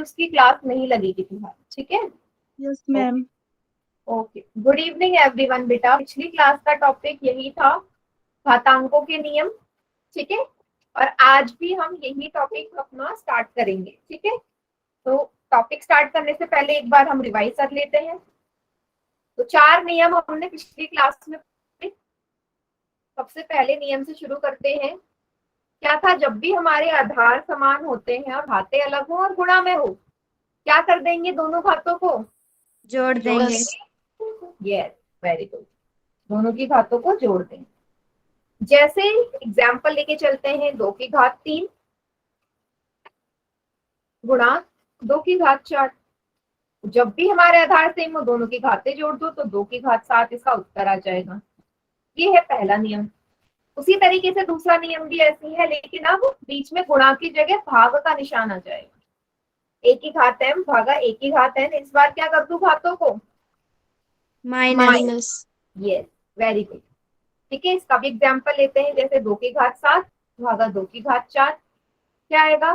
उसकी क्लास नहीं लगेगी फिलहाल, ठीक है? Yes ma'am. Okay, good evening everyone. बेटा पिछली क्लास का टॉपिक यही था, घातांकों के नियम, ठीक है? और आज भी हम यही टॉपिक अपना स्टार्ट करेंगे, ठीक है? तो टॉपिक स्टार्ट करने से पहले एक बार हम रिवाइज कर लेते हैं। तो 4 नियम हमने पिछली क्लास में पढ़े। सबसे पहले नियम से शुरू करते हैं। क्या था? जब भी हमारे आधार समान होते हैं और घाते अलग हो और गुणा में हो, क्या कर देंगे? दोनों घातों को जोड़ जोड़ देंगे। देंगे। Yes, very good. दोनों की घातों को जोड़ देंगे। जैसे एग्जाम्पल लेके चलते हैं, 2 की घात 3 गुणा 2 की घात 4। जब भी हमारे आधार सेम हो, दोनों की घातें जोड़ दो तो 2 की घात 7 इसका उत्तर आ जाएगा। ये है पहला नियम। उसी तरीके से दूसरा नियम भी ऐसी है, लेकिन अब बीच में गुणा की जगह भाग का निशान आ जाएगा। एक की घात m भागा एक की घात n। इस बार क्या कर दूं घातों को? माइनस। Yes, very good. ठीक है, इसका भी एग्जाम्पल लेते हैं। जैसे 2 की घात 7 भागा 2 की घात 4। क्या आएगा?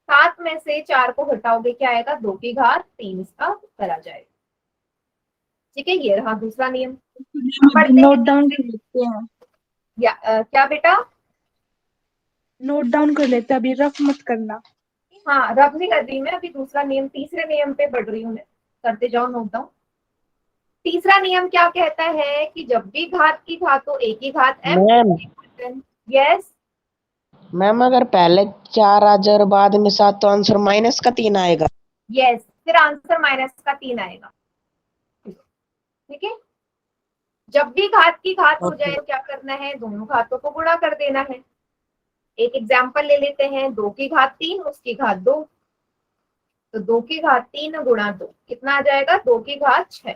7 में से 4 को घटाओगे, क्या आएगा? 2 की घात 3 इसका उत्तर आ जाएगा। ठीक है, ये रहा दूसरा नियम। अब बढ़ते हैं नोट डाउन कर तीसरे। लेते हैं। क्या बेटा? नोट डाउन कर लेते हैं, अभी रफ मत करना। हाँ, रब नहीं कर रही मैं, अभी दूसरा नियम, तीसरे नियम पे बढ़ रही हूँ मैं। करते जाओ नोट डाउन। तीसरा नियम क्या कहता है कि जब भी घात की घातों एक ही घात m। मैम यस, मैम अगर पहले 4 आ जाए और बाद में 7 तो आंसर -3 आएगा। यस, फिर आंसर -3 आएगा। ठीक है, जब भी घात की घात हो ओके। जाए तो क्या करना है? दोनों घातों को गुणा कर देना है। एक एग्जाम्पल ले लेते हैं, 2 की घात 3 उसकी घात 2। तो 2 की घात 3 गुणा 2 कितना आ जाएगा? 2 की घात 6।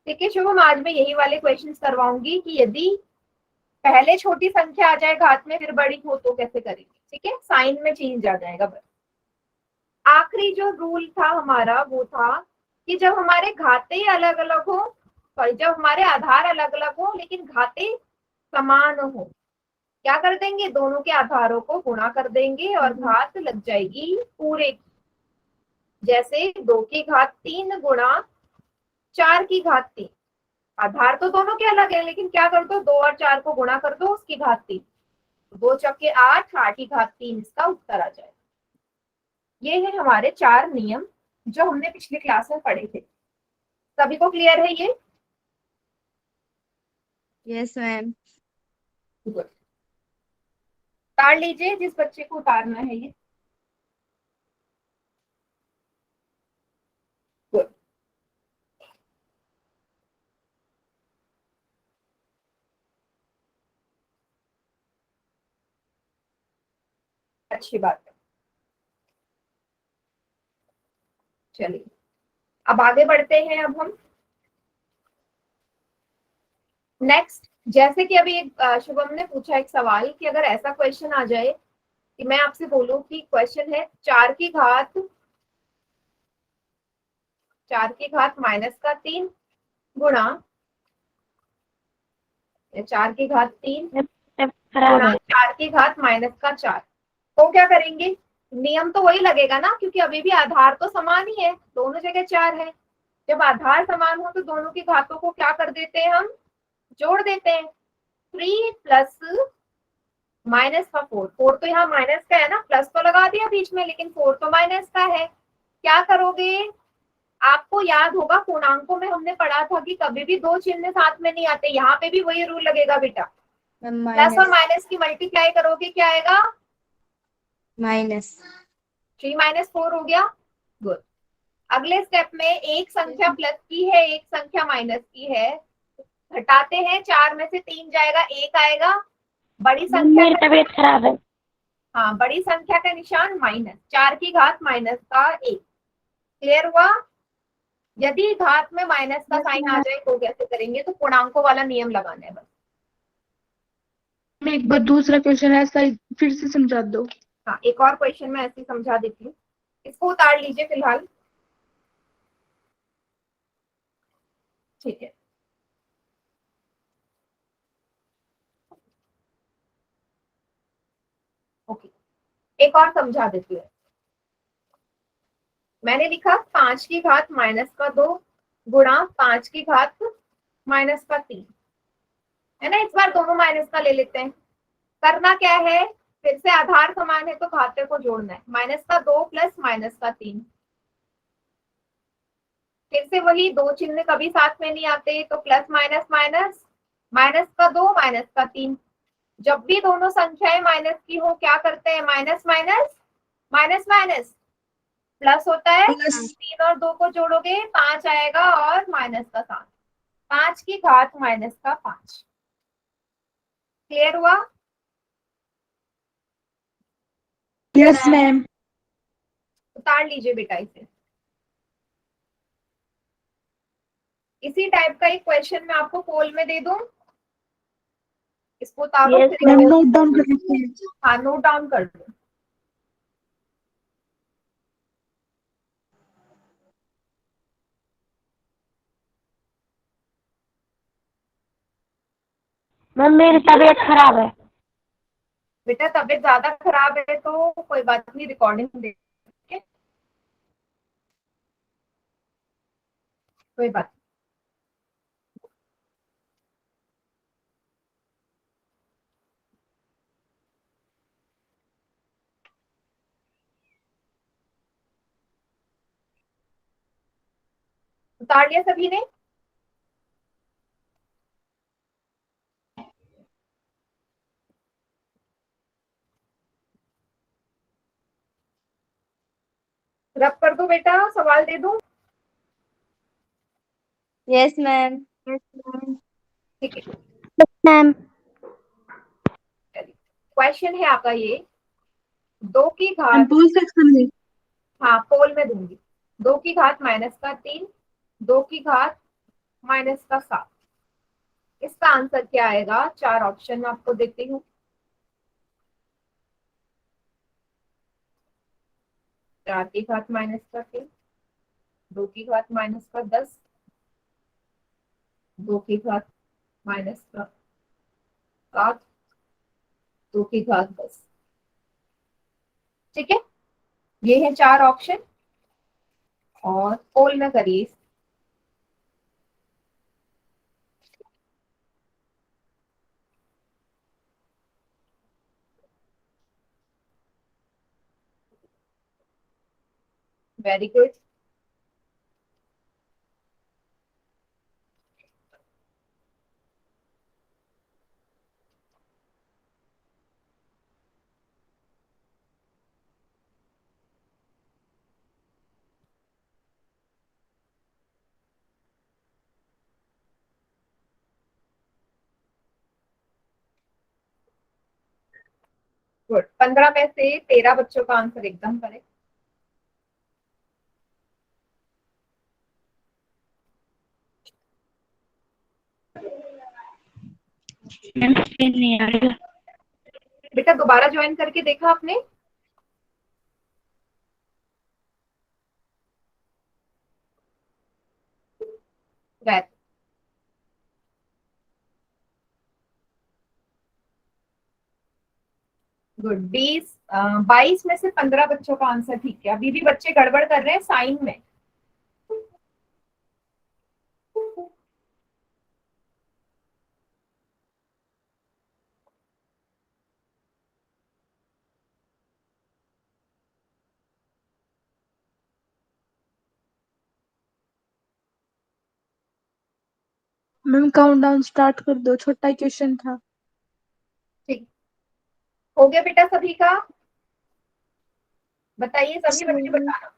ठीक है शुभम, आज मैं यही वाले क्वेश्चंस करवाऊंगी कि यदि पहले छोटी संख्या आ जाए घात में फिर बड़ी हो तो कैसे करेंगे। ठीक है, साइन में चेंज आ जाएगा बस। आखिरी जो रूल था हमारा वो था कि जब हमारे घाते अलग अलग हो, सॉरी, जब हमारे आधार अलग अलग हो लेकिन घाते समान हो, क्या कर देंगे? दोनों के आधारों को गुणा कर देंगे और घात लग जाएगी पूरे। जैसे 2 की घात 3 गुणा 4 की घात 3। आधार तो दोनों के अलग है, लेकिन क्या कर दो? 2 और 4 को गुणा कर दो, उसकी घात 3। 2 चौके 8, 8 की घात 3 इसका उत्तर आ जाएगा। ये है हमारे 4 नियम जो हमने पिछली क्लास में पढ़े थे। सभी को क्लियर है ये? Yes ma'am. गुड। उतार लीजिए जिस बच्चे को उतारना है ये। गुड। अच्छी बात है। चलिए अब आगे बढ़ते हैं। अब हम नेक्स्ट, जैसे कि अभी एक शुभम ने पूछा एक सवाल कि अगर ऐसा क्वेश्चन आ जाए कि मैं आपसे बोलूं कि क्वेश्चन है 4 की घात -3 गुणा 4 की घात 3 खराब गुणा है। 4 की घात -4, तो क्या करेंगे? नियम तो वही लगेगा ना, क्योंकि अभी भी आधार तो समान ही है, दोनों जगह 4 है। जब आधार समान हो तो दोनों की घातों को क्या कर देते हैं? हम जोड़ देते हैं। 3 प्लस माइनस का 4, 4 तो यहाँ माइनस का है ना, प्लस तो लगा दिया बीच में, लेकिन 4 तो माइनस का है। क्या करोगे? आपको याद होगा पूर्णांकों में हमने पढ़ा था कि कभी भी दो चिन्ह साथ में नहीं आते, यहाँ पे भी वही रूल लगेगा बेटा। प्लस और माइनस की मल्टीप्लाई करोगे, क्या आएगा? माइनस। 3 - 4 हो गया। गुड। अगले स्टेप में एक संख्या प्लस की है, एक संख्या माइनस की है, घटाते हैं, 4 में से 3 जाएगा, 1 आएगा। बड़ी संख्या मेरी का, तबीयत खराब है। हाँ, बड़ी संख्या का निशान माइनस, 4 की घात -1। क्लियर हुआ? यदि घात में माइनस का साइन आ जाए तो कैसे करेंगे? तो पूर्णांकों वाला नियम लगाना है बस। मैं एक बार दूसरा क्वेश्चन ऐसा ही फिर से समझा दो। हाँ, एक और क्वेश्चन मैं ऐसे समझा देती हूँ, इसको उतार लीजिए फिलहाल। ठीक है, ओके, एक और समझा देती हूँ। मैंने लिखा 5 की घात -2 गुणा 5 की घात -3, है ना। इस बार दोनों माइनस का ले लेते हैं। करना क्या है, फिर से आधार समान है तो घाते को जोड़ना है। -2 प्लस -3, फिर से वही दो चिन्ह कभी साथ में नहीं आते, तो प्लस माइनस माइनस, -2 -3। जब भी दोनों संख्याएं माइनस की हो क्या करते हैं, minus minus minus minus plus होता है। प्लस 3 और 2 को जोड़ोगे 5 आएगा और -7, 5 की घात -5। क्लियर हुआ? Yes ma'am. उतार लीजिए बेटा इसे। इसी टाइप का एक क्वेश्चन मैं आपको पोल में दे दूं, इसको उतारो Yes, फिर मैम ma'am. नोट डाउन कर लेते हैं। हाँ नोट डाउन कर दो। मैम मेरी तबीयत खराब है। बेटा तबीयत ज्यादा खराब है तो कोई बात नहीं, रिकॉर्डिंग दे, ठीक है? कोई बात नहीं। उतार लिया सभी ने? रब कर दो बेटा, सवाल दे दूं? Yes, ma'am. ठीक है, Ma'am. क्वेश्चन है आपका ये, 2 की मैम घात, पोल सेक्शन में। हाँ पोल में दूंगी, 2 की घात -3, 2 की घात -7, इसका आंसर क्या आएगा? 4 ऑप्शन में आपको देती हूँ। 4 की घात -3, 2 की घात -10, 2 की घात -7, 2 की घात 10। ठीक है, ये है 4 ऑप्शन और पोल में करिए। Very good. गुड, 15 में से 13 बच्चों का आंसर एकदम करेक्ट। मैम स्क्रीन नहीं आ रही। बेटा दोबारा ज्वाइन करके देखा आपने? Very good. 22 में से 15 बच्चों का आंसर ठीक है। अभी भी बच्चे गड़बड़ कर रहे हैं साइन में। मैम काउंटडाउन स्टार्ट कर दो, छोटा क्वेश्चन था। ठीक, हो गया बेटा सभी का? बताइए सभी बच्चे बताना।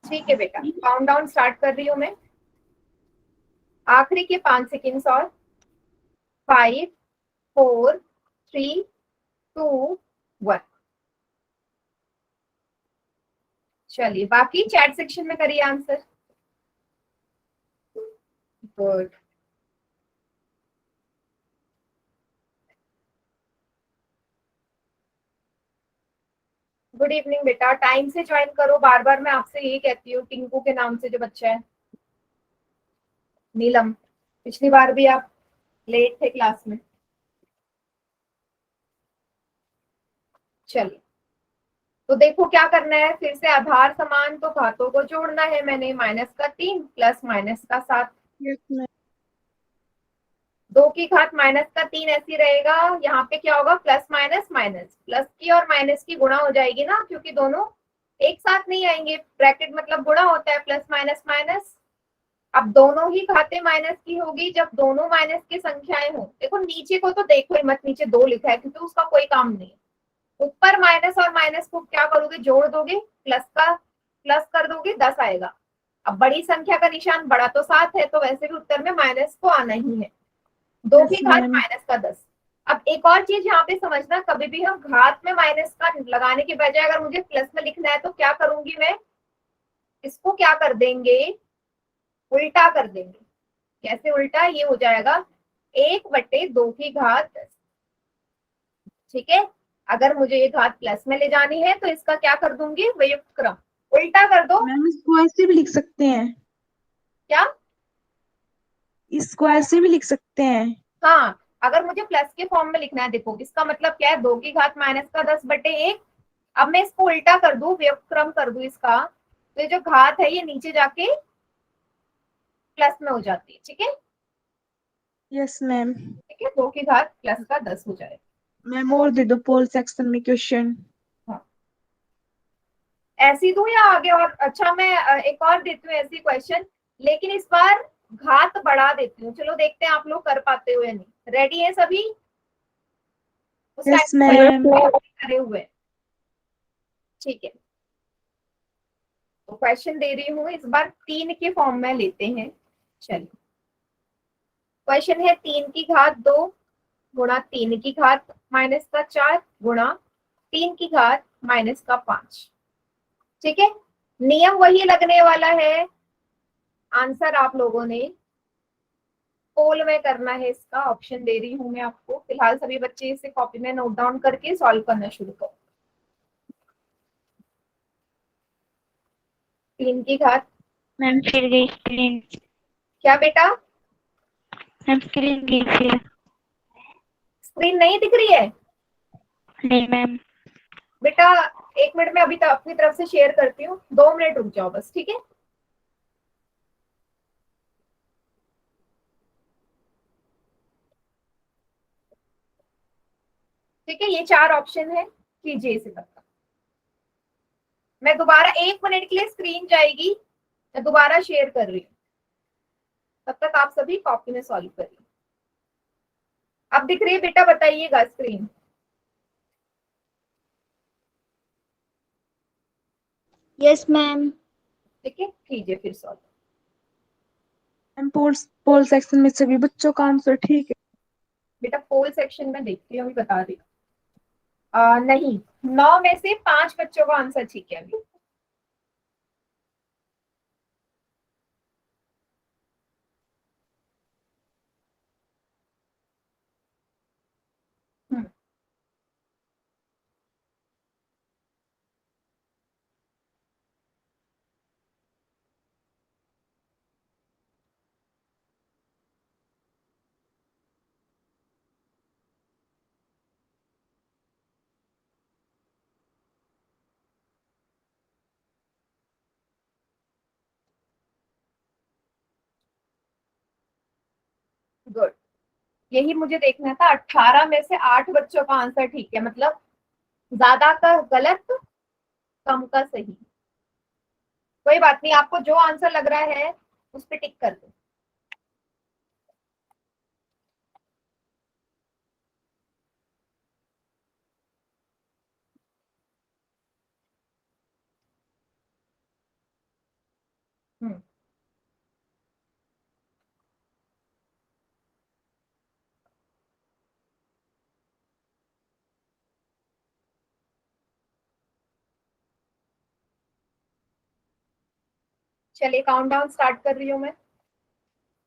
ठीक है बेटा, काउंटडाउन स्टार्ट कर रही हूँ मैं। आखिरी के 5 सेकेंड्स और 5 4 3 2 1। चलिए बाकी चैट सेक्शन में करिए आंसर। गुड, गुड इवनिंग बेटा, टाइम से ज्वाइन करो। बार बार मैं आपसे यही कहती हूँ। टिंकू के नाम से जो बच्चा है, नीलम, पिछली बार भी आप लेट थे क्लास में। चलिए, तो देखो क्या करना है, फिर से आधार समान तो घातों को जोड़ना है मैंने, -3 प्लस -7। Yes ma'am. 2 की घात -3 ऐसी रहेगा, यहाँ पे क्या होगा, प्लस माइनस माइनस, प्लस की और माइनस की गुणा हो जाएगी ना, क्योंकि दोनों एक साथ नहीं आएंगे, ब्रैकेट मतलब गुणा होता है, प्लस माइनस माइनस। अब दोनों ही घातें माइनस की होगी जब दोनों माइनस की संख्याएं हो। देखो नीचे को तो देखो ही मत, नीचे 2 लिखा है क्योंकि उसका कोई काम नहीं है। ऊपर माइनस और माइनस को क्या करोगे, जोड़ दोगे, प्लस का प्लस कर दोगे, 10 आएगा। अब बड़ी संख्या का निशान बड़ा तो 7 है, तो वैसे भी उत्तर में माइनस तो आना ही है। 2 की यस घात मैम। -10। अब एक और चीज यहाँ पे समझना, कभी भी हम घात में माइनस का लगाने के बजाय अगर मुझे प्लस में लिखना है तो क्या करूंगी मैं, इसको क्या कर देंगे, उल्टा कर देंगे। कैसे उल्टा, ये हो जाएगा 1/2 की घात 10। ठीक है, अगर मुझे ये घात प्लस में ले जानी है तो इसका क्या कर दूंगी, संयुक्त क्रम उल्टा कर दो। मैम इसको ऐसे भी लिख सकते हैं। क्या, इसको ऐसे भी लिख सकते हैं। हाँ, अगर मुझे प्लस के फॉर्म में लिखना है, देखो इसका मतलब क्या है, 2 की घात -10/1। अब मैं इसको उल्टा कर दूं, व्युत्क्रम कर दूं इसका, तो ये जो घात है ये नीचे जाके प्लस में हो जाती है। ठीक है, यस मैम। ठीक है, 2 की घात +10 हो जाएगा। मैम और दे दो पोल सेक्शन में क्वेश्चन। हाँ, ऐसी दूं या आगे और, अच्छा मैं एक और देती हूँ ऐसी क्वेश्चन, लेकिन इस बार घात बढ़ा देती हूँ। चलो देखते हैं आप लोग कर पाते हो या नहीं। रेडी है सभी, उस यस टाइम मैम। करे हुए, ठीक है। तो क्वेश्चन दे रही हूँ, इस बार 3 के फॉर्म में लेते हैं। चलिए, क्वेश्चन है 3 की घात 2 गुणा 3 की घात -4 गुणा 3 की घात -5। ठीक है, नियम वही लगने वाला है। आंसर आप लोगों ने पोल में करना है, इसका ऑप्शन दे रही हूं मैं आपको। फिलहाल सभी बच्चे इसे कॉपी में नोट डाउन करके सॉल्व करना शुरू करो। 3 की घात, मैम फिर गई स्क्रीन। क्या बेटा, मैम स्क्रीन गई फिर। स्क्रीन नहीं दिख रही है नहीं मैम। बेटा, 1 मिनट में अभी तक अपनी तरफ से शेयर करती हूँ, 2 मिनट रुक जाओ बस, ठीक है। ठीक है, ये 4 ऑप्शन है, कीजिए इसे तब तक। मैं दोबारा 1 मिनट के लिए स्क्रीन जाएगी, मैं दोबारा शेयर कर रही हूँ, तब तक आप सभी कॉपी में सॉल्व करिए। अब दिख रही है बेटा, बताइएगा स्क्रीन। Yes ma'am. ठीक है, कीजिए फिर सॉल्व। मैम पोल सेक्शन में सभी बच्चों का आंसर ठीक है। बेटा पोल सेक्शन में देखती हूँ, अभी बता रही हूँ। नहीं, 9 में से 5 बच्चों का आंसर ठीक है अभी। हम्म, गुड, यही मुझे देखना था। 18 में से 8 बच्चों का आंसर ठीक है, मतलब ज्यादा का गलत, कम का सही। कोई बात नहीं, आपको जो आंसर लग रहा है उस पर टिक कर दो। हम्म, चलिए काउंट डाउन स्टार्ट कर रही हूँ मैं।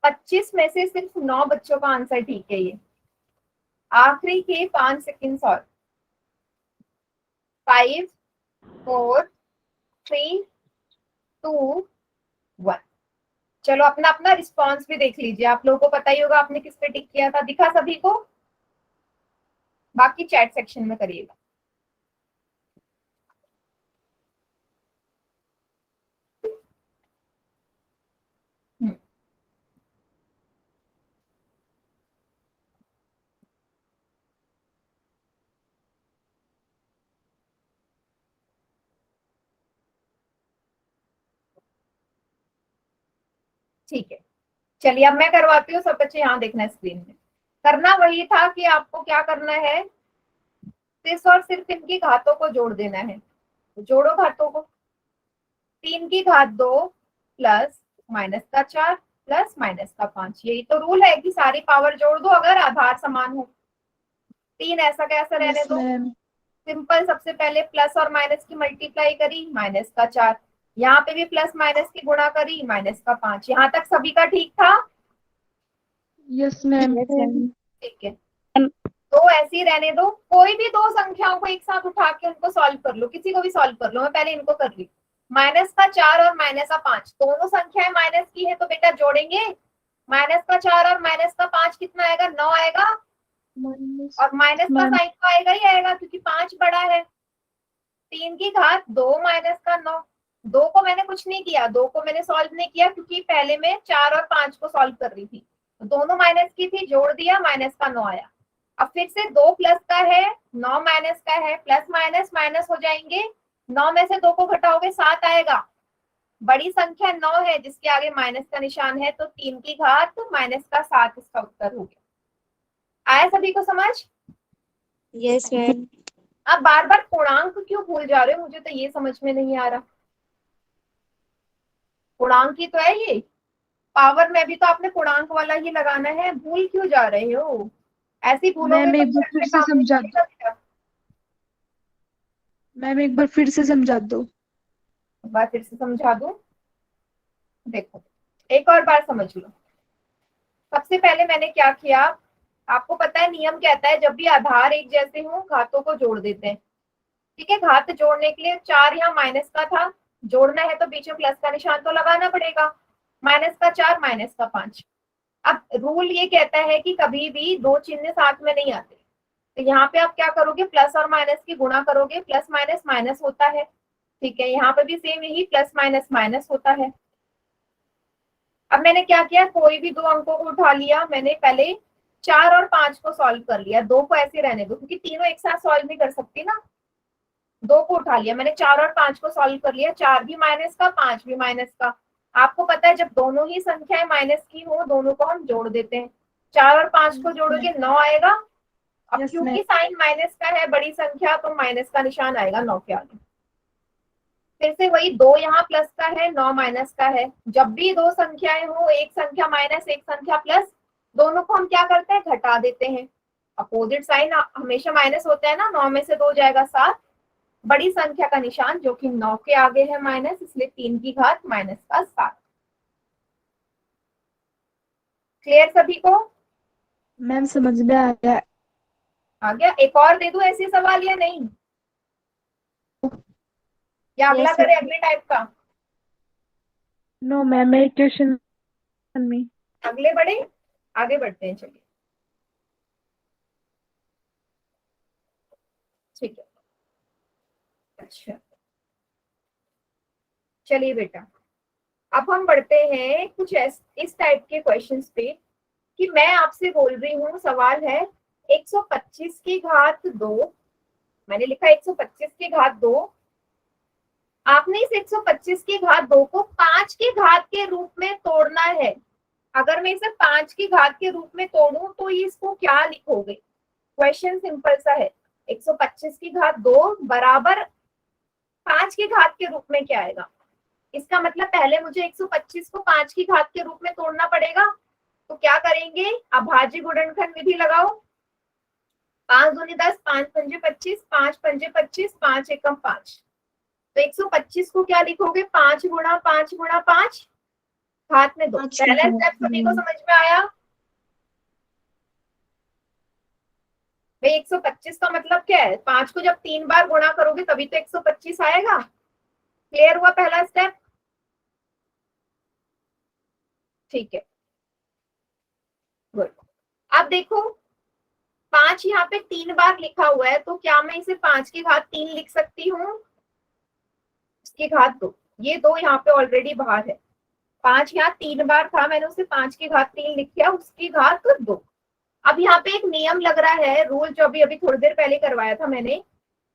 25 में से सिर्फ 9 बच्चों का आंसर ठीक है। ये आखिरी के 5 सेकेंड और, 5 4 3 2 1। चलो अपना अपना रिस्पॉन्स भी देख लीजिए, आप लोगों को पता ही होगा आपने किस पे टिक किया था, दिखा सभी को? बाकी चैट सेक्शन में करिएगा। ठीक है, चलिए अब मैं करवाती हूँ। सब बच्चे यहाँ देखना स्क्रीन में। करना वही था कि आपको क्या करना है, सिर्फ और सिर्फ इनकी घातों को जोड़ देना है। तो जोड़ो घातों को, 3 की घात 2 प्लस माइनस का 4 प्लस माइनस का 5। यही तो रूल है कि सारी पावर जोड़ दो अगर आधार समान हो। 3 ऐसा कैसा रहने यस दो, मैम। सिंपल। सबसे पहले प्लस और माइनस की मल्टीप्लाई करी, माइनस का 4। यहाँ पे भी प्लस माइनस की गुणा करी, माइनस का 5। यहाँ तक सभी का ठीक था? Yes ma'am. ठीक है, तो ऐसे ही रहने दो। कोई भी दो संख्याओं को एक साथ उठा के उनको सॉल्व कर लो, किसी को भी सॉल्व कर लो। मैं पहले इनको कर ली। माइनस का 4 और माइनस का 5 दोनों संख्याएं माइनस की है, तो बेटा जोड़ेंगे। माइनस का 4 और माइनस का 5 कितना आएगा, 9 आएगा। और माइनस का साइन तो आएगा ही आएगा क्योंकि 5 बड़ा है। 3 की घात 2 माइनस का 9। 2 को मैंने कुछ नहीं किया, 2 को मैंने सॉल्व नहीं किया क्योंकि पहले मैं 4 और 5 को सॉल्व कर रही थी। तो दोनों माइनस की थी, जोड़ दिया, माइनस का 9 आया। अब फिर से 2 प्लस का है, 9 माइनस का है, प्लस माइनस माइनस हो जाएंगे। 9 में से 2 को घटाओगे 7 आएगा। बड़ी संख्या 9 है जिसके आगे माइनस का निशान है, तो 3 की घात माइनस का 7 इसका उत्तर हो गया। आया सभी को समझ? Yes ma'am. अब बार बार पूर्णांक क्यों भूल जा रहे हो, मुझे तो ये समझ में नहीं आ रहा। पूर्णांक ही तो है ये, पावर में भी तो आपने पूर्णांक वाला ही लगाना है। भूल क्यों जा रहे हो? ऐसे ही भूलोगे मैम तो एक बार फिर फिर से से काम नहीं समझा चलेगा बेटा। मैम, एक बार फिर से समझा दो। एक बार फिर से समझा दूं, देखो एक और बार समझ लो। सबसे पहले मैंने क्या किया, आपको पता है नियम कहता है जब भी आधार एक जैसे हो घातों को जोड़ देते हैं। ठीक है, घात जोड़ने के लिए 4 यहाँ माइनस का था, जोड़ना है तो बीच में प्लस का निशान तो लगाना पड़ेगा। माइनस का 4 माइनस का 5। अब रूल ये कहता है कि कभी भी दो चिन्ह साथ में नहीं आते, तो यहाँ पे आप क्या करोगे, प्लस और माइनस की गुणा करोगे, प्लस माइनस माइनस होता है। ठीक है, यहाँ पे भी सेम यही प्लस माइनस माइनस होता है। अब मैंने क्या किया, कोई भी दो अंकों को उठा लिया। मैंने पहले 4 और 5 को सॉल्व कर लिया, 2 को ऐसे रहने दो क्योंकि तीनों एक साथ सॉल्व नहीं कर सकती ना। 2 को उठा लिया मैंने, 4 और 5 को सॉल्व कर लिया। 4 भी माइनस का, 5 भी माइनस का। आपको पता है जब दोनों ही संख्याएं माइनस की हो, दोनों को हम जोड़ देते हैं। 4 और 5 को जोड़ोगे 9 आएगा। अब Yes, क्योंकि ma'am. साइन माइनस का है, बड़ी संख्या, तो माइनस का निशान आएगा 9 के आगे। फिर से वही 2 यहाँ प्लस का है, 9 माइनस का है। जब भी दो संख्याएं हो, एक संख्या माइनस एक संख्या प्लस, दोनों को हम क्या करते हैं, घटा देते हैं। अपोजिट साइन हमेशा माइनस होता है ना, 9 में से 2 जाएगा 7। बड़ी संख्या का निशान जो कि 9 के आगे है माइनस, इसलिए 3 की घात माइनस का 7। क्लियर सभी को? मैम समझ में आ गया। आ गया? एक और दे दूं ऐसे सवाल या नहीं, या अगला Yes, करे ma'am. अगले टाइप का? नो मैम, मेरी ट्यूशन में। अगले बढ़े, आगे बढ़ते हैं, चलिए। ठीक है, अच्छा चलिए बेटा, अब हम बढ़ते हैं कुछ इस टाइप के क्वेश्चंस पे कि मैं आपसे बोल रही हूँ। सवाल है 125 की घात 2, मैंने लिखा 125 की घात 2। आपने इस 125 की घात 2 को 5 की घात के रूप में तोड़ना है। अगर मैं इसे 5 की घात के रूप में तोड़ूं तो इसको क्या लिखोगे? क्वेश्चन सिंपल सा है। 125 की घात 2 बराबर 5 की घात के रूप में क्या आएगा? इसका मतलब पहले मुझे 125 को 5 की घात के रूप में तोड़ना पड़ेगा। तो क्या करेंगे, अभाज्य गुणनखंड विधि लगाओ। 5 दूनी 10, 5 पंजे 25, 5 पंजे 25, 5 एकम 5। तो 125 को क्या लिखोगे, 5 गुणा 5 गुणा 5 घात में 2। पहला स्टेप सभी को समझ में आया? भाई 125 का मतलब क्या है, 5 को जब 3 बार गुणा करोगे तभी तो 125 आएगा। क्लियर हुआ पहला स्टेप? ठीक है, गुड। अब देखो 5 यहाँ पे 3 बार लिखा हुआ है, तो क्या मैं इसे 5 की घात 3 लिख सकती हूँ? उसकी घात 2, ये 2 यहाँ पे ऑलरेडी बाहर है। 5 यहाँ 3 बार था, मैंने उसे 5 की घात 3 लिख दिया, उसकी घात 2। अब यहाँ पे एक नियम लग रहा है, रूल जो अभी थोड़ी देर पहले करवाया था मैंने,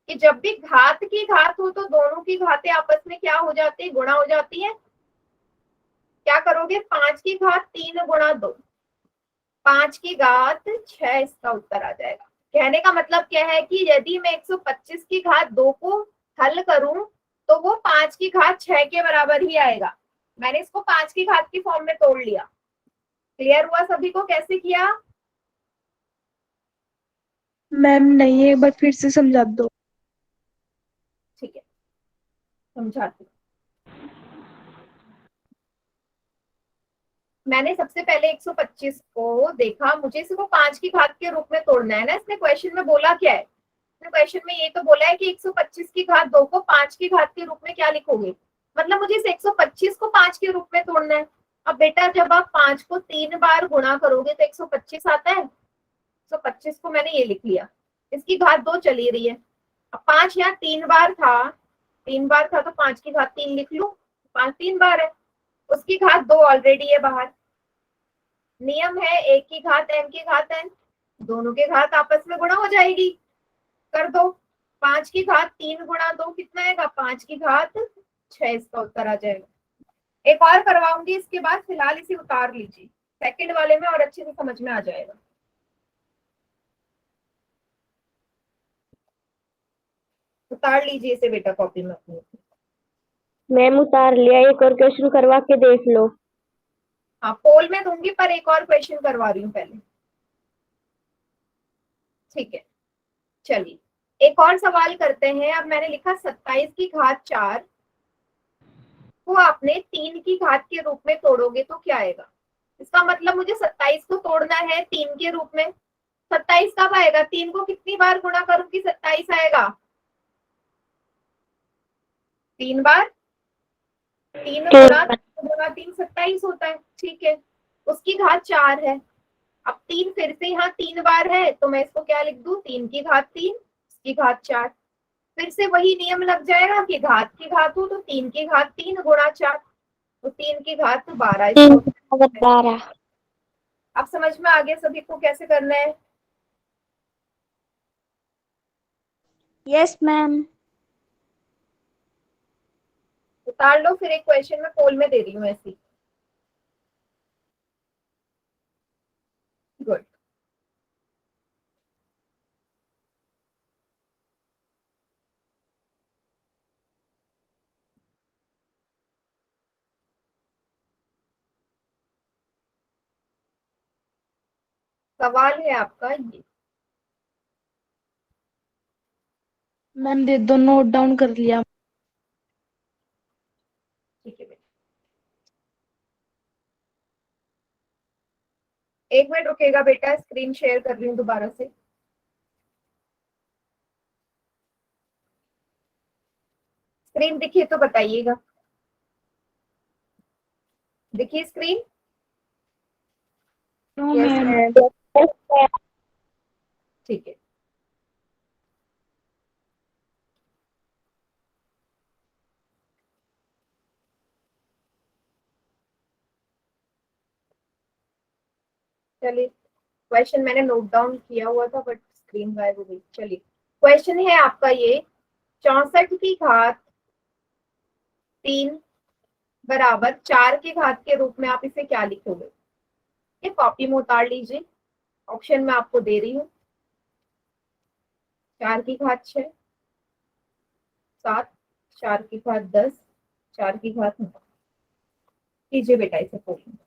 कि जब भी घात की घात हो तो दोनों की घातें आपस में क्या हो जाती है, गुणा हो जाती है। क्या करोगे, 5 की घात 3 गुणा 2, 5 की घात 6 इसका उत्तर आ जाएगा। कहने का मतलब क्या है कि यदि मैं 125 की घात 2 को हल करूं तो वो 5 की घात 6 के बराबर ही आएगा। मैंने इसको 5 की घात की फॉर्म में तोड़ लिया। क्लियर हुआ सभी को कैसे किया? मैम नहीं, एक बार फिर से समझा दो। ठीक है, समझाती हूँ। मैंने सबसे पहले 125 को देखा, मुझे इसको 5 की घात के रूप में तोड़ना है ना। इसने क्वेश्चन में बोला क्या है, इसने क्वेश्चन में ये तो बोला है कि 125 की घात 2 को 5 की घात के रूप में क्या लिखोगे, मतलब मुझे इस 125 को 5 के रूप में तोड़ना है। अब बेटा जब आप 5 को 3 बार गुणा करोगे तो 125 आता है। 125 को मैंने ये लिख लिया, इसकी घात 2 चली रही है। अब 5 यहाँ 3 बार था, 3 बार था तो 5 की घात 3 लिख लूं, 5 3 बार है, उसकी घात 2 ऑलरेडी है बाहर। नियम है एक की घात n की घात n, दोनों के घात आपस में गुणा हो जाएगी, कर दो। 5 की घात 3 गुणा 2 कितना आएगा, 5 की घात 6 इसका उत्तर आ जाएगा। एक और करवाऊंगी इसके बाद, फिलहाल इसे उतार लीजिए, सेकंड वाले में और अच्छे से समझ में आ जाएगा। उतार लीजिए इसे बेटा कॉपी में अपनी। मैम उतार लिया, एक और क्वेश्चन करवा के देख लो। हाँ पोल में दूंगी पर एक और क्वेश्चन करवा रही हूँ पहले। ठीक है, चलिए एक और सवाल करते हैं। अब मैंने लिखा 27 की घात 4 को आपने 3 की घात के रूप में तोड़ोगे तो क्या आएगा। इसका मतलब मुझे 27 को तोड़ना है 3 के रूप में। 27 कब आएगा, 3 को कितनी बार गुणा करूंगी 27 आएगा, 3 बार। 3 गुणा 3 27 होता है, ठीक है। उसकी घात 4 है। अब 3 फिर से यहाँ 3 बार है तो मैं इसको क्या लिख दूं, 3 की घात 3, उसकी घात 4। फिर से वही नियम लग जाएगा कि घात की घात हो तो 3 की घात 3 गुणा 4, तो 3 की घात 12 इसका उत्तर है। 12। अब समझ में आ गया सभी को कैसे करना है। Yes ma'am. उतार लो फिर एक क्वेश्चन में पोल में दे रही हूँ ऐसी। गुड। सवाल है आपका ये, मैम दे दो, नोट डाउन कर लिया। ठीक है बेटा, एक मिनट रुकेगा बेटा, स्क्रीन शेयर कर रही हूँ दोबारा से। स्क्रीन दिखिए तो बताइएगा, दिखिए screen. No yes ma'am. Ma'am. ठीक है, चलिए क्वेश्चन मैंने नोट डाउन किया हुआ था बट स्क्रीन गायब हो गई। चलिए क्वेश्चन है आपका ये, 64 की घात 3 बराबर 4 की घात के रूप में आप इसे क्या लिखोगे। ये कॉपी में उतार लीजिए, ऑप्शन में आपको दे रही हूँ। 4 की घात 6, 7, 4 की घात 10, 4 की घात 9। कीजिए बेटा इसे पूरी।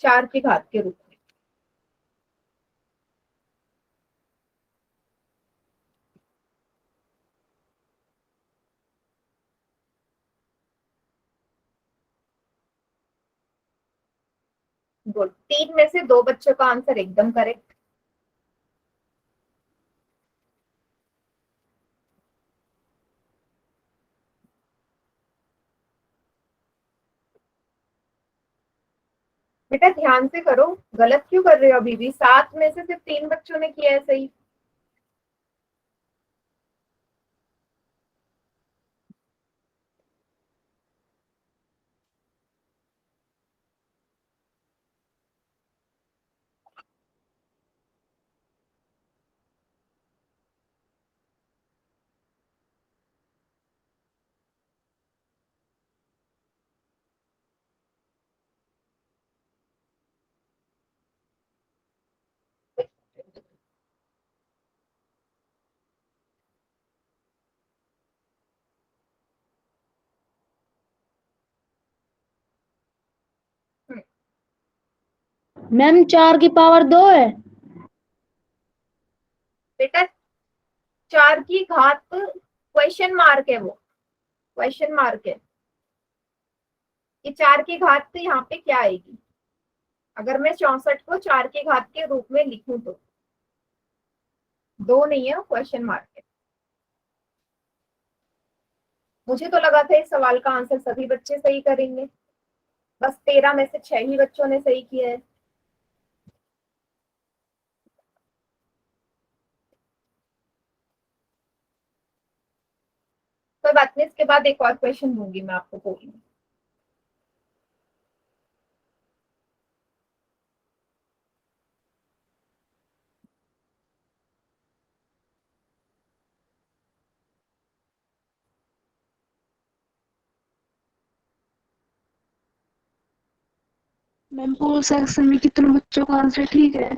4 की घात के रूप में। गुड, 3 में से 2 बच्चों का आंसर एकदम करेक्ट। बेटा ध्यान से करो, गलत क्यों कर रहे हो, अभी भी 7 में से सिर्फ 3 बच्चों ने किया है सही। मैम 4 की पावर 2 है। बेटा 4 की घात क्वेश्चन मार्क है, वो क्वेश्चन मार्क है कि 4 की घात तो यहाँ पे क्या आएगी। अगर मैं 64 को 4 की घात के रूप में लिखूं तो 2 नहीं है, क्वेश्चन मार्क है। मुझे तो लगा था इस सवाल का आंसर सभी बच्चे सही करेंगे, बस 13 में से 6 ही बच्चों ने सही किया है। कोई बात नहीं, इसके बाद एक और क्वेश्चन दूंगी मैं आपको बोलने। मैम पोल सेक्शन में कितने बच्चों का आंसर ठीक है?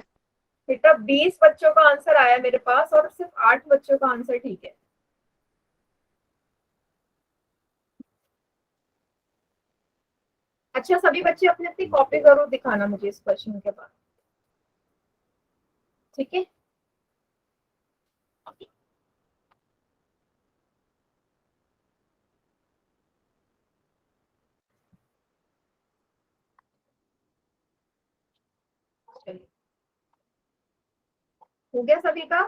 बेटा 20 बच्चों का आंसर आया मेरे पास और सिर्फ 8 बच्चों का आंसर ठीक है। अच्छा, सभी बच्चे अपनी अपनी कॉपी जरूर दिखाना मुझे इस क्वेश्चन के बाद, ठीक है। चलिए, हो गया सभी का?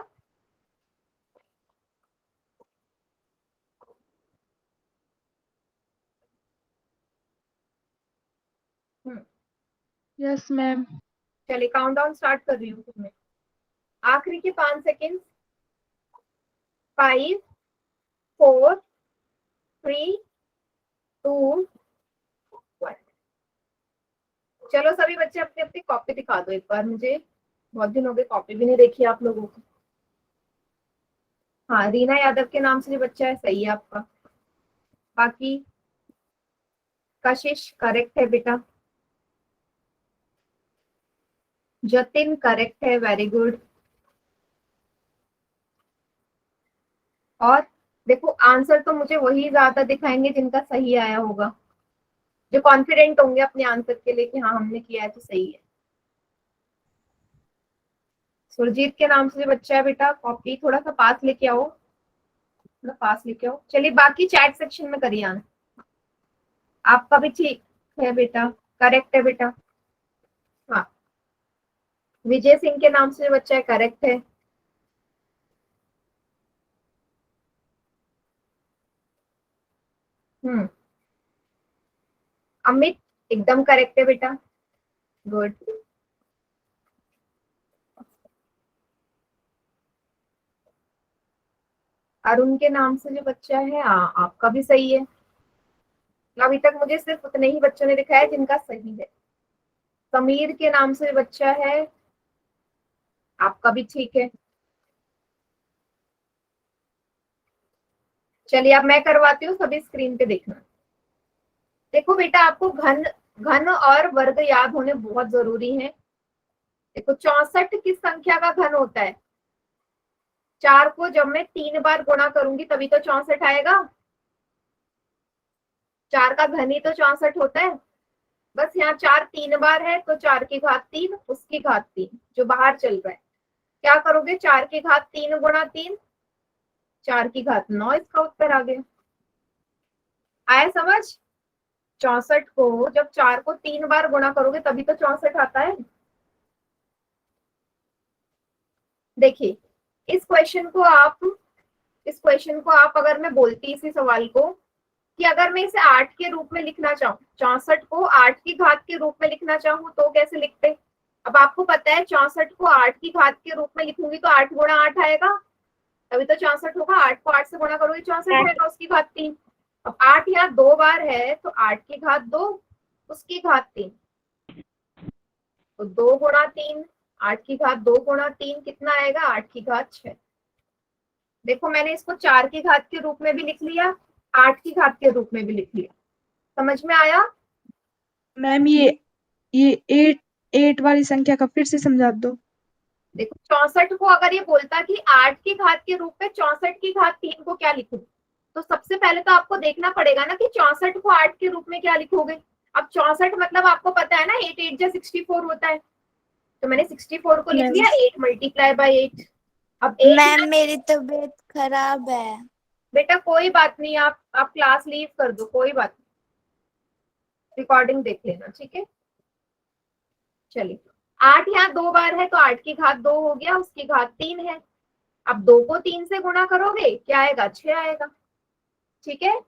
Yes ma'am. चलिए काउंटडाउन स्टार्ट कर रही हूँ फिर मैं। आखिरी के 5 सेकेंड। 5 4 3 2 1। चलो सभी बच्चे अपनी अपनी कॉपी दिखा दो एक बार मुझे, बहुत दिन हो गए कॉपी भी नहीं देखी आप लोगों की। हाँ, रीना यादव के नाम से जो बच्चा है सही है आपका। बाकी कशिश करेक्ट है बेटा, जतिन करेक्ट है, वेरी गुड। और देखो आंसर तो मुझे वही ज्यादा दिखाएंगे जिनका सही आया होगा, जो कॉन्फिडेंट होंगे अपने आंसर के लिए कि हाँ हमने किया है तो सही है। सुरजीत के नाम से जो बच्चा है बेटा, कॉपी थोड़ा सा पास लेके आओ, थोड़ा पास लेके आओ। चलिए बाकी चैट सेक्शन में करिए आना। आपका भी ठीक है बेटा, करेक्ट है बेटा। हाँ, विजय सिंह के नाम से जो बच्चा है करेक्ट है। हम्म, अमित एकदम करेक्ट है बेटा, गुड। अरुण के नाम से जो बच्चा है, हाँ आपका भी सही है। अभी तक मुझे सिर्फ उतने ही बच्चों ने दिखाया जिनका सही है। समीर के नाम से जो बच्चा है, आपका भी ठीक है। चलिए अब मैं करवाती हूँ, सभी स्क्रीन पे देखना। देखो बेटा आपको घन घन और वर्ग याद होने बहुत जरूरी है। देखो 64 किस संख्या का घन होता है? 4 को जब मैं 3 बार गुणा करूंगी तभी तो 64 आएगा। 4 का घन ही तो 64 होता है। बस यहाँ 4 3 बार है तो 4 की घात 3, उसकी घात 3 जो बाहर चल रहा है। क्या करोगे? 4 की घात 3 गुणा 3, 4 की घात 9, इसका उत्तर आ गया। आया समझ? 64 को जब 4 को 3 बार गुणा करोगे तभी तो 64 आता है। देखिए इस क्वेश्चन को आप अगर मैं बोलती इसी सवाल को कि अगर मैं इसे 8 के रूप में लिखना चाहूँ, 64 को 8 की घात के रूप में लिखना चाहूँ तो कैसे लिखते? अब आपको पता है 64 को 8 की घात के रूप में लिखूंगी तो 8 गुणा 8 आएगा, तभी तो 64 होगा। 8 को 8 से गुणा करोगे 64 आएगा, उसकी घात 3। अब 8 यहाँ 2 बार है तो 8 की घात 2, उसकी घात 3, तो 2 गुणा 3, 8 की घात 2 गुणा 3 कितना आएगा? 8 की घात 6। देखो मैंने इसको 4 की घात के रूप में भी लिख लिया, 8 की घात के रूप में भी लिख लिया। समझ में आया? मैम ये 8 वाली संख्या का फिर से समझा दो। देखो 64 को अगर ये बोलता कि 8 की घात के रूप में 64 की घात 3 को क्या लिखूं, तो सबसे पहले तो आपको देखना पड़ेगा ना कि 64 को 8 के रूप में क्या लिखोगे। अब 64 मतलब आपको पता है ना 8 8 जा 64 होता है, तो मैंने 64 को लिख मैम लिया 8 मल्टीप्लाई बाई 8। अब 8 मैम मेरी तबीयत खराब है। बेटा कोई बात नहीं, आप क्लास लीव कर दो, कोई बात नहीं, रिकॉर्डिंग देख लेना, ठीक है। चलिए 8 यहाँ 2 बार है तो 8 की घात 2 हो गया, उसकी घात 3 है। अब 2 को 3 से गुणा करोगे क्या आएगा, 6 आएगा, ठीक है।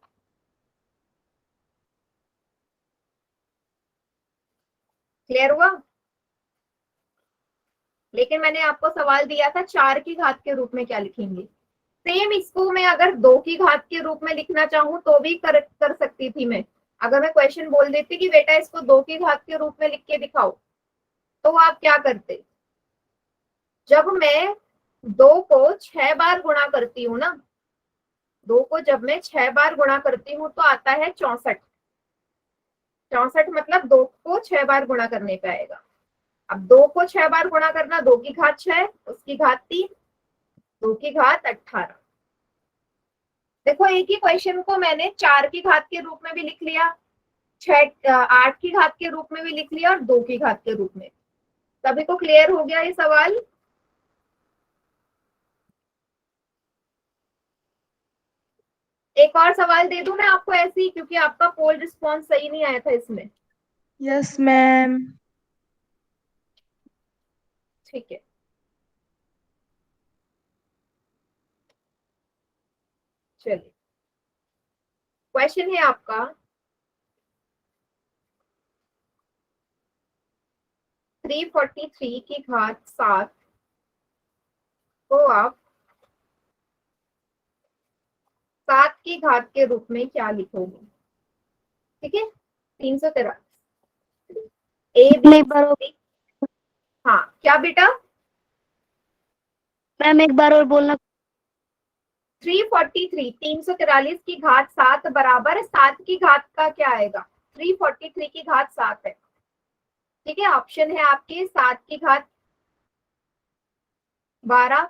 क्लियर हुआ। लेकिन मैंने आपको सवाल दिया था 4 की घात के रूप में क्या लिखेंगे। सेम इसको मैं अगर 2 की घात के रूप में लिखना चाहूं तो भी कर सकती थी मैं। अगर मैं क्वेश्चन बोल देती कि बेटा इसको 2 की घात के रूप में लिख के दिखाओ, तो आप क्या करते। जब मैं 2 को 6 बार गुणा करती हूँ ना, 2 को जब मैं 6 बार गुणा करती हूँ तो आता है 64। 64 मतलब 2 को 6 बार गुणा करने पे आएगा। अब 2 को 6 बार गुणा करना, 2 की घात 6, उसकी घात 3, 2 की घात 18। देखो एक ही क्वेश्चन को मैंने 4 की घात के रूप में भी लिख लिया, 8 की घात के रूप में भी लिख लिया और 2 की घात के रूप में। सभी को क्लियर हो गया ये सवाल। एक और सवाल दे दूं मैं आपको ऐसे ही, क्योंकि आपका पोल रिस्पॉन्स सही नहीं आया था इसमें। Yes ma'am. ठीक है, चलिए क्वेश्चन है आपका 343 की घात 7 को आप 7 की घात के रूप में क्या लिखोगे, ठीक है। 313 ए बी एक बार और हाँ क्या बेटा, मैम एक बार और बोलना। 343 की घात 7 बराबर 7 की घात का क्या आएगा, 343 की घात 7 है, ठीक है। ऑप्शन है आपके 7 की घात 12,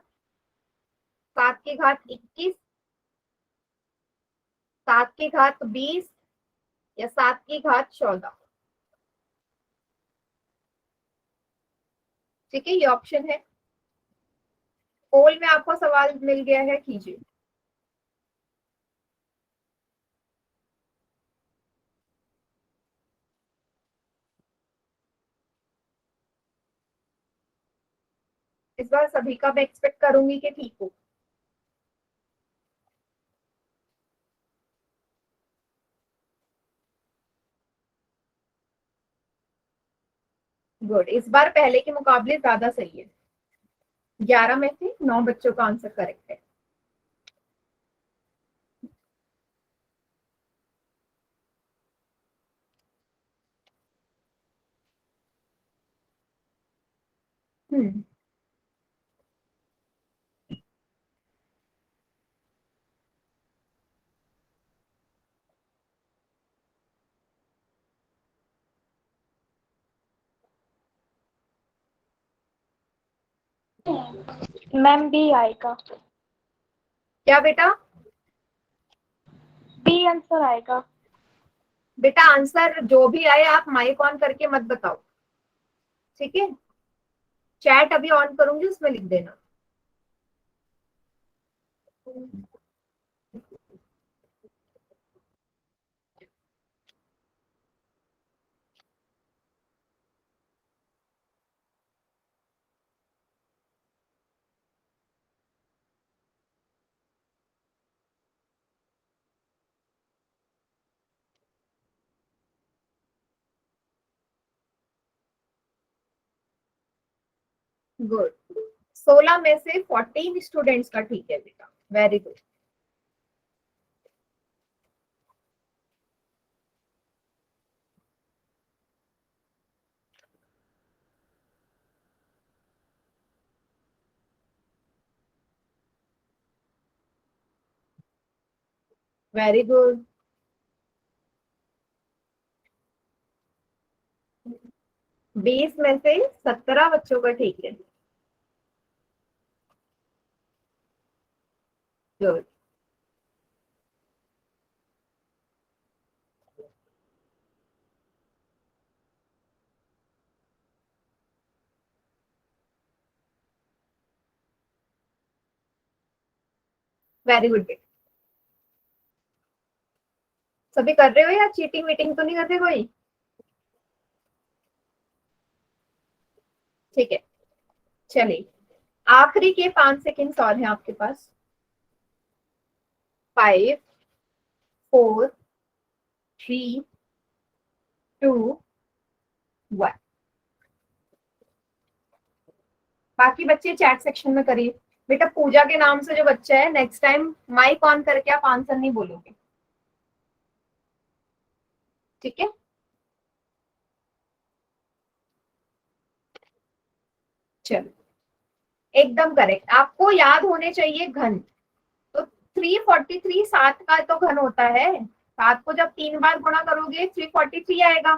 7 की घात 21, 7 की घात 20 या 7 की घात 14, ठीक है। ये ऑप्शन है। पोल में आपको सवाल मिल गया है, कीजिए। इस बार सभी का मैं एक्सपेक्ट करूंगी कि ठीक हो। गुड, इस बार पहले के मुकाबले ज्यादा सही है। 11 में से 9 बच्चों का आंसर करेक्ट है। हम्म, मैम बी आएगा, क्या बेटा, बी आंसर आएगा। बेटा आंसर जो भी आए आप माइक ऑन करके मत बताओ, ठीक है। चैट अभी ऑन करूंगी, उसमें लिख देना। गुड, 16 में से 14 स्टूडेंट्स का ठीक है बेटा, वेरी गुड। वेरी गुड, 20 में से 17 बच्चों का ठीक है। गुड, वेरी गुड बेटा। सभी कर रहे हो या चीटिंग वीटिंग तो नहीं कर रहे कोई? ठीक है, चलिए आखिरी के 5 सेकेंड्स और हैं आपके पास। 5, 4, 3, 2, 1। बाकी बच्चे चैट सेक्शन में करिए। बेटा पूजा के नाम से जो बच्चा है, नेक्स्ट टाइम माइक ऑन करके आप आंसर नहीं बोलोगे, ठीक है? चलो, एकदम करेक्ट। आपको याद होने चाहिए घन। तो 343 7 का तो घन होता है। 7 को जब 3 बार गुणा करोगे 343 आएगा,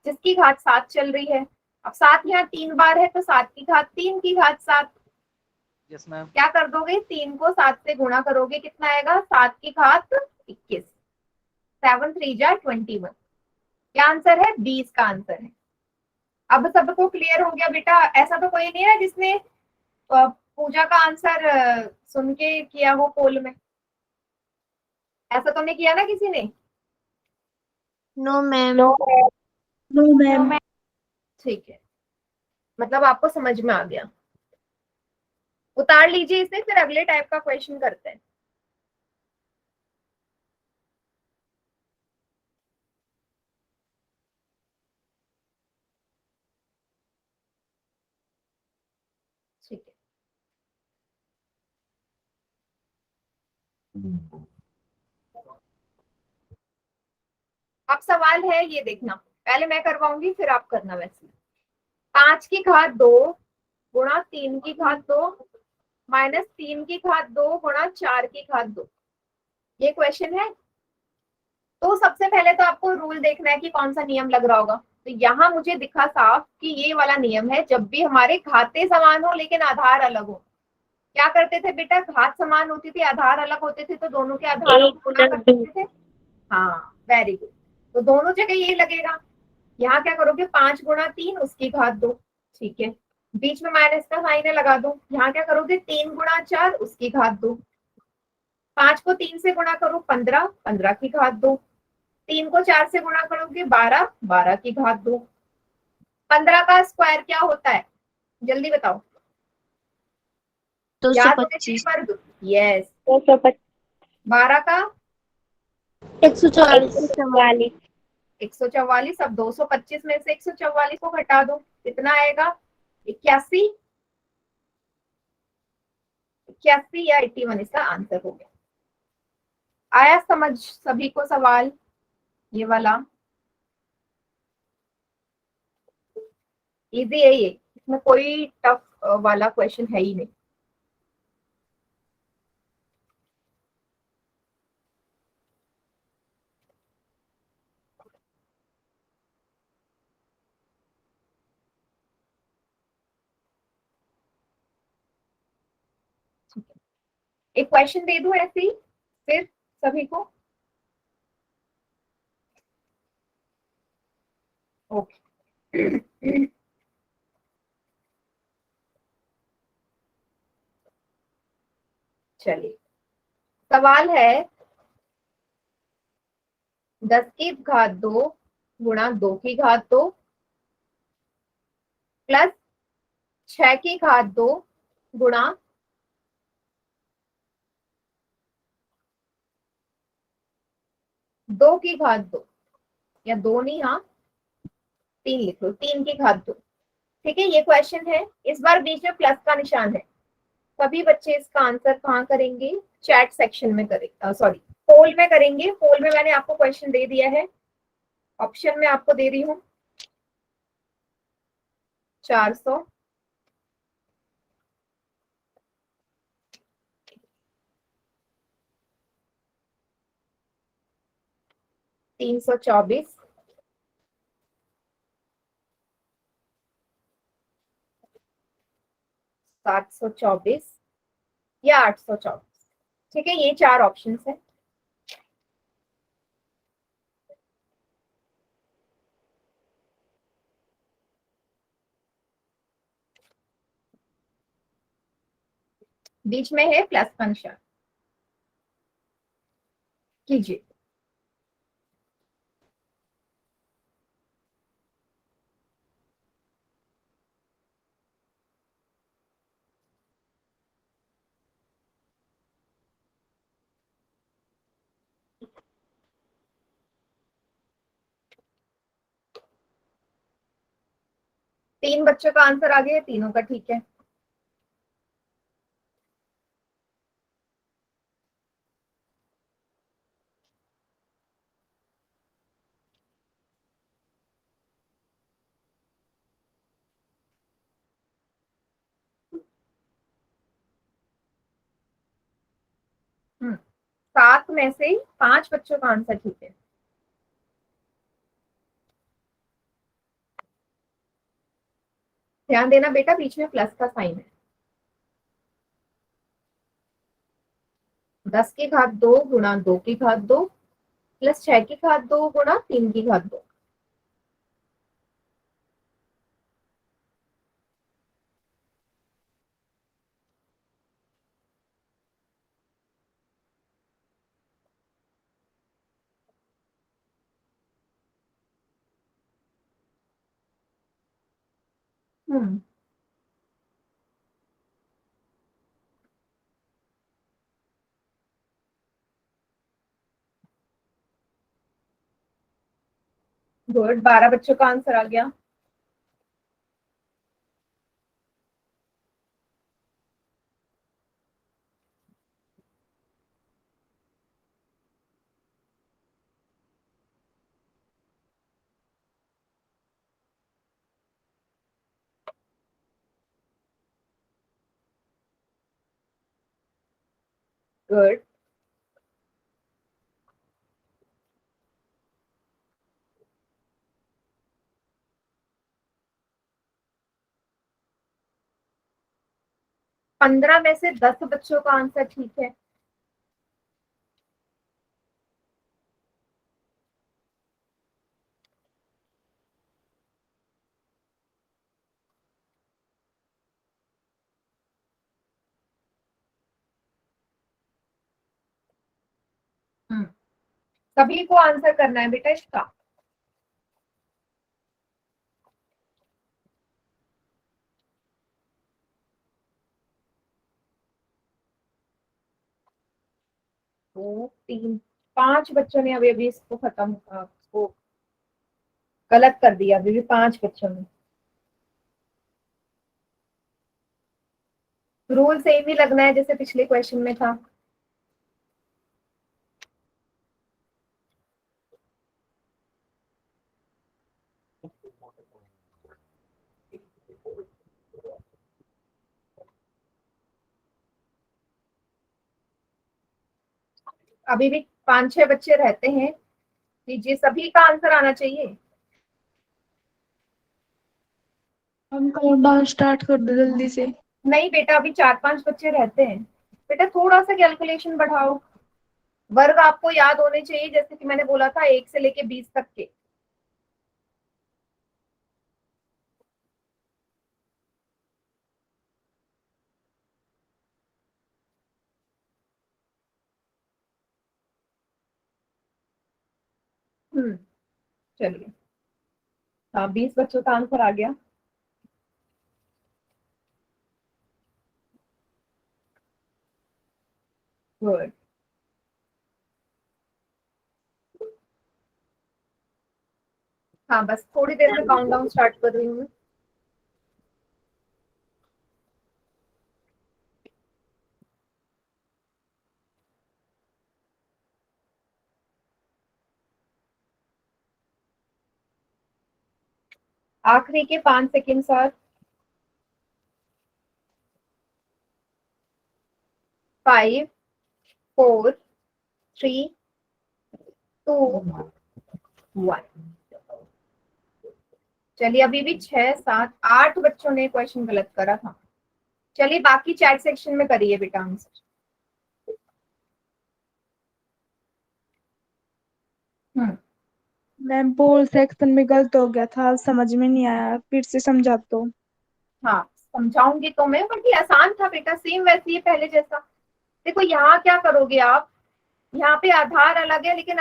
जिसकी घात 7 चल रही है। अब 7 यहाँ 3 बार है तो 7 की घात 3 की घात 7। Yes ma'am. क्या कर दोगे, 3 को 7 से गुणा करोगे, कितना आएगा, 7 की घात 21। 7 3 जा 21। क्या आंसर है, 20 का आंसर है। अब सबको क्लियर हो गया बेटा? ऐसा तो कोई नहीं है जिसने पूजा का आंसर सुन के किया हो पोल में? ऐसा तो नहीं किया ना किसी ने? No ma'am. No no ma'am. ठीक है, मतलब आपको समझ में आ गया। उतार लीजिए इसे, फिर अगले टाइप का क्वेश्चन करते हैं। ठीक है, अब सवाल है ये देखना, पहले मैं करवाऊंगी फिर आप करना। वैसे 5 की घात 2 गुणा 3 की घात 2 माइनस 3 की घात 2 गुणा 4 की घात 2, ये क्वेश्चन है। तो सबसे पहले तो आपको रूल देखना है कि कौन सा नियम लग रहा होगा। तो यहाँ मुझे दिखा साफ कि ये वाला नियम है, जब भी हमारे घाते समान हो लेकिन आधार अलग हो। क्या करते थे बेटा, घात समान होती थी आधार अलग होते थे तो दोनों के आधारों एक को गुणा गुना कर दो। देते थे। हाँ वेरी गुड। तो दोनों जगह ये लगेगा। यहाँ क्या करोगे, 5 गुणा 3 उसकी घात 2, ठीक है। बीच में माइनस का साइन है, लगा दो। यहाँ क्या करोगे, 3 गुणा 4 उसकी घात 2। 5 को 3 से गुणा करो 15, 15 की घात 2। 3 को 4 से गुणा करोगे 12, 12 की घात 2। 15 का स्क्वायर क्या होता है, जल्दी बताओ। याद होने चाहिए 225। वर्ग। यस। 225 12 का 144। 144 144। अब 225 में से 144 को घटा दो, कितना आएगा, 81। 81 या 81 इसका आंसर हो गया। आया समझ सभी को सवाल ये वाला? इजी है ये, इसमें कोई टफ वाला क्वेश्चन है ही नहीं। एक क्वेश्चन दे दूं ऐसे ही फिर सभी को? ओके। चलिए, सवाल है 10 की घात 2 गुणा 2 की घात 2 प्लस 6 की घात 2 गुणा 2 की घात 2, या 2 नहीं, हाँ 3 लिख लो, 3 की घात 2। ठीक है, ये क्वेश्चन है। इस बार बीच में प्लस का निशान है। सभी बच्चे इसका आंसर कहाँ करेंगे, चैट सेक्शन में करेंगे, सॉरी पोल में करेंगे। पोल में मैंने आपको क्वेश्चन दे दिया है, ऑप्शन में आपको दे रही हूँ। 400, 324, 724 या 824। ठीक है, ये 4 ऑप्शंस है। बीच में है प्लस का निशान। कीजिए। तीन बच्चों का आंसर आ गया, तीनों का ठीक है। सात में से पांच बच्चों का आंसर ठीक है। ध्यान देना बेटा, बीच में प्लस का साइन है। 10 की घात 2 गुणा 2 की घात 2 प्लस 6 की घात 2 गुणा 3 की घात 2। हम्म गुड, 12 बच्चों का आंसर आ गया। गुड। पंद्रह में से 10 बच्चों का आंसर ठीक है। सभी को आंसर करना है बेटा इसका। दो तीन पांच बच्चों ने अभी अभी इसको खत्म इसको गलत कर दिया, अभी भी पांच बच्चों ने। रूल सेम ही लगना है जैसे पिछले क्वेश्चन में था। अभी भी पांच छह बच्चे रहते हैं, लीजिए सभी का आंसर आना चाहिए। हम काउंटडाउन स्टार्ट कर दो जल्दी से। नहीं बेटा, अभी चार पांच बच्चे रहते हैं। बेटा थोड़ा सा कैलकुलेशन बढ़ाओ। वर्ग आपको याद होने चाहिए, जैसे कि मैंने बोला था 1 से लेके 20 तक के। चलिए, हाँ 20 बच्चों का आंसर आ गया। गुड। हाँ बस थोड़ी देर में काउंटडाउन स्टार्ट कर रही हूँ मैं। आखिरी के 5 सेकेंड सर। 5 4 3 2 1। चलिए, अभी भी 6 7 8 बच्चों ने क्वेश्चन गलत करा था। चलिए बाकी चैट सेक्शन में करिए बेटा आंसर। मैम पोल सेक्शन में गलत हो गया था, समझ में नहीं आया, फिर से समझा दो। हाँ समझाऊंगी तो मैं, बट ये आसान था बेटा, सेम वैसे ही पहले जैसा। देखो यहाँ क्या करोगे आप, यहाँ पे आधार अलग है लेकिन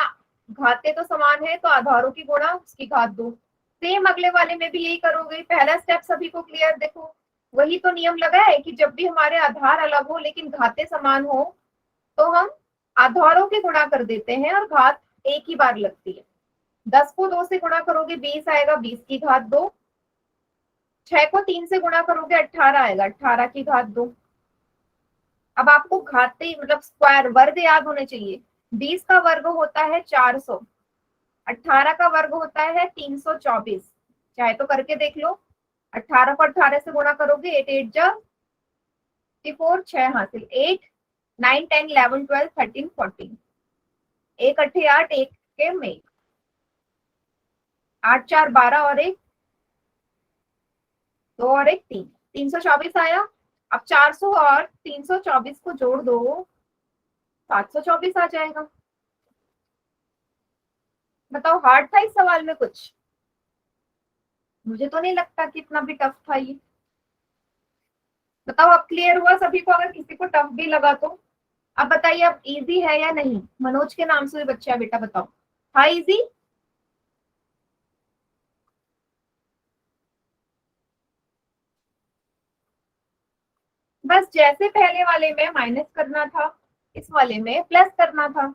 घातें तो समान है, तो आधारों की गुणा उसकी घात 2। सेम अगले वाले में भी यही करोगे। पहला स्टेप सभी को क्लियर? देखो वही तो नियम लगा है कि जब भी हमारे आधार अलग हो लेकिन घातें समान हो तो हम आधारों की गुणा कर देते हैं और घात एक ही बार लगती है। 10 को 2 से गुणा करोगे 20 आएगा, 20 की घात 2। 6 को 3 से गुणा करोगे 18 आएगा, 18 की घात 2। अब आपको घातें मतलब स्क्वायर वर्ग याद होने चाहिए। 20 का वर्ग होता है 400, 18 का वर्ग होता है 324। चाहे तो करके देख लो। 18 को 18 से गुणा करोगे 8 8 जा 54, 6 हासिल, 8 9 10 11 12 13 14, 1 8 8, 1 के में 8 4 12 और 1 2 और 1 3, 324 आया। अब 400 और 324 को जोड़ दो, 724 आ जाएगा। बताओ हार्ड था इस सवाल में कुछ? मुझे तो नहीं लगता कि इतना भी टफ था ये। बताओ अब क्लियर हुआ सभी को? अगर किसी को टफ भी लगा तो अब बताइए अब इजी है या नहीं? मनोज के नाम से बच्चा है बेटा, बताओ था इजी? बस जैसे पहले वाले में माइनस करना था इस वाले में प्लस करना था,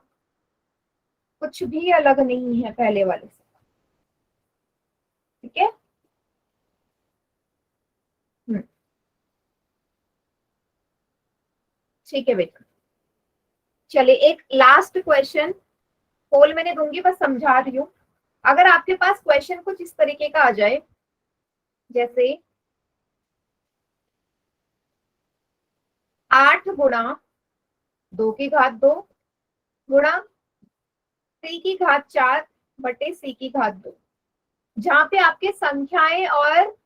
कुछ भी अलग नहीं है पहले वाले से। ठीक है, ठीक है बेटा। चलिए एक लास्ट क्वेश्चन पोल मैंने दूंगी, बस समझा रही हूँ। अगर आपके पास क्वेश्चन कुछ इस तरीके का आ जाए जैसे 8 गुणा 2 की घात 2 गुणा c की घात 4 बटे c की घात 2, जहां पे आपके संख्याएं और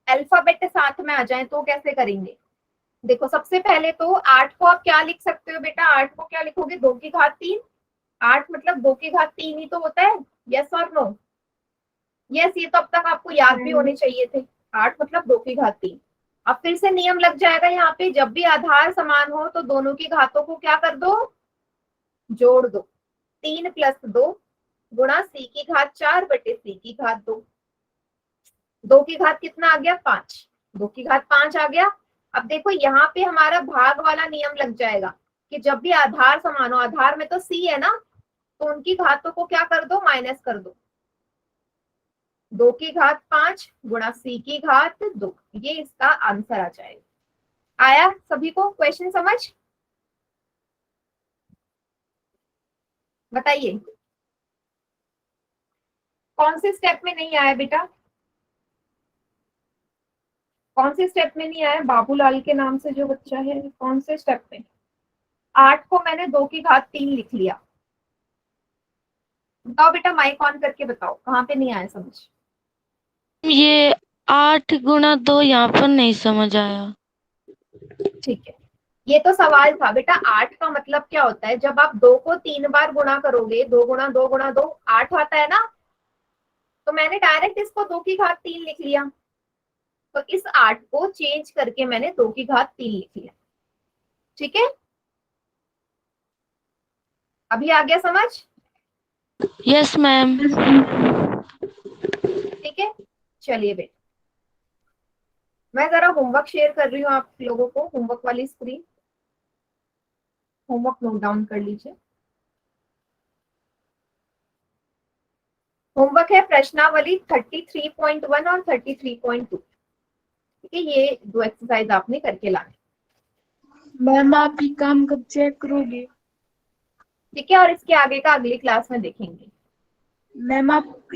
अल्फाबेट साथ में आ जाएं तो कैसे करेंगे? देखो सबसे पहले तो 8 को आप क्या लिख सकते हो बेटा? 8 को क्या लिखोगे? 2 की घात 3। 8 मतलब 2 की घात 3 ही तो होता है, यस और नो? यस, ये तो अब तक आपको याद भी होने चाहिए थे। 8 मतलब 2 की घात 3। अब फिर से नियम लग जाएगा यहाँ पे, जब भी आधार समान हो तो दोनों की घातों को क्या कर दो? जोड़ दो। 3 + 2 गुणा c की घात 4 बटे c की घात 2। 2 की घात कितना आ गया? 5। 2 की घात 5 आ गया। अब देखो यहाँ पे हमारा भाग वाला नियम लग जाएगा कि जब भी आधार समान हो, आधार में तो c है ना, तो उनकी घातों को क्या कर दो? माइनस कर दो। 2 की घात 5 गुणा c की घात 2, ये इसका आंसर आ जाएगा। आया सभी को क्वेश्चन समझ? बताइए कौन से स्टेप में नहीं आया बेटा? कौन से स्टेप में नहीं आया? बाबूलाल के नाम से जो बच्चा है, कौन से स्टेप में? 8 को मैंने 2 की घात 3 लिख लिया। बताओ बेटा, माइक ऑन करके बताओ कहाँ पे नहीं आया समझ? ये 8 गुणा 2 यहाँ पर नहीं समझ आया। ठीक है, ये तो सवाल था बेटा। 8 का मतलब क्या होता है? जब आप 2 को 3 बार गुणा करोगे, 2 गुणा 2 गुणा 2 8 आता है ना, तो मैंने डायरेक्ट इसको 2 की घात 3 लिख लिया। तो इस 8 को चेंज करके मैंने 2 की घात 3 लिख लिया। ठीक है, अभी आ गया समझ? Yes ma'am. ठीक है, चलिए बेटा मैं जरा होमवर्क शेयर कर रही हूँ आप लोगों को। होमवर्क वाली स्क्रीन, होमवर्क नोट डाउन कर लीजिए। होमवर्क है प्रश्नावली 33.1 और 33.2। ठीक है, ये 2 एक्सरसाइज आपने करके लाने। मैम आप ये काम कब चेक करोगे? ठीक है, और इसके आगे का अगली क्लास में देखेंगे। मैम आप